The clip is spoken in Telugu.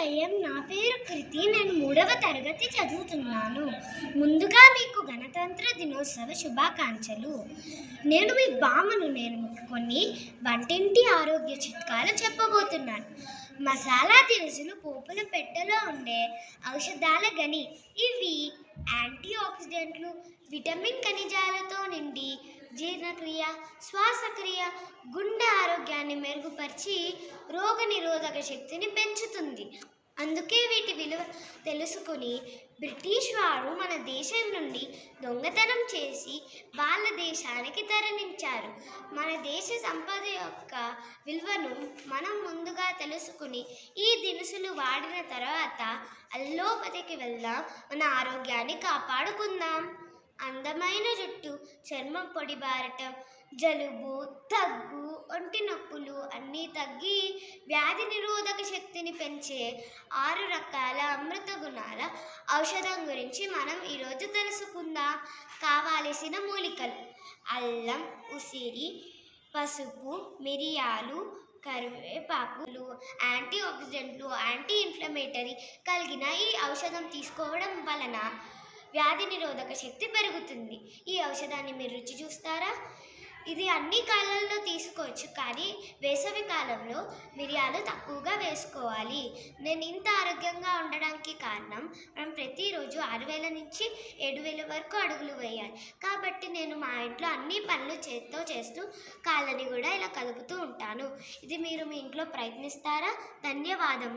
శుభోదయం. నా పేరు కృతి. నేను 3వ తరగతి చదువుతున్నాను. ముందుగా మీకు గణతంత్ర దినోత్సవ శుభాకాంక్షలు. నేను మీ బామ్మను. నేను మీకు కొన్ని వంటింటి ఆరోగ్య చిట్కాలు చెప్పబోతున్నాను. మసాలా దినుసులు పోపుల పెట్టెలో ఉండే ఔషధాల గని. ఇవి యాంటీ ఆక్సిడెంట్లు, విటమిన్ ఖనిజాలతో నిండి జీర్ణక్రియ, శ్వాసక్రియ, గుండె ఆరోగ్యాన్ని మెరుగుపరిచి రోగనిరోధక శక్తిని పెంచుతుంది. అందుకే వీటి విలువ తెలుసుకుని బ్రిటిష్ వారు మన దేశం నుండి దొంగతనం చేసి వాళ్ళ దేశానికి తరలించారు. మన దేశ సంపద యొక్క విలువను మనం ముందుగా తెలుసుకుని ఈ దినుసులు వాడిన తర్వాత అల్లోపతికి వెళ్దాం. మన ఆరోగ్యాన్ని కాపాడుకుందాం. అందమైన జుట్టు, చర్మం పొడిబారటం, జలుబు, దగ్గు, ఒంటి నొప్పులు అన్నీ తగ్గి వ్యాధి నిరోధక శక్తిని పెంచే 6 రకాల అమృత గుణాల ఔషధం గురించి మనం ఈరోజు తెలుసుకుందాం. కావలసిన మూలికలు: అల్లం, ఉసిరి, పసుపు, మిరియాలు, కరివేపాకులు. యాంటీ ఆక్సిడెంట్లు, యాంటీ ఇన్ఫ్లమేటరీ కలిగిన ఈ ఔషధం తీసుకోవడం వలన వ్యాధి నిరోధక శక్తి పెరుగుతుంది. ఈ ఔషధాన్ని మీరు రుచి చూస్తారా? ఇది అన్ని కాలాల్లో తీసుకోవచ్చు, కానీ వేసవి కాలంలో మిరియాలు తక్కువగా వేసుకోవాలి. నేను ఇంత ఆరోగ్యంగా ఉండడానికి కారణం, మనం ప్రతిరోజు 6000 నుంచి 7000 వరకు అడుగులు వేయాలి. కాబట్టి నేను మా ఇంట్లో అన్ని పనులు చేత్తో చేస్తూ కాళ్ళని కూడా ఇలా కదుపుతూ ఉంటాను. ఇది మీరు మీ ఇంట్లో ప్రయత్నిస్తారా? ధన్యవాదం.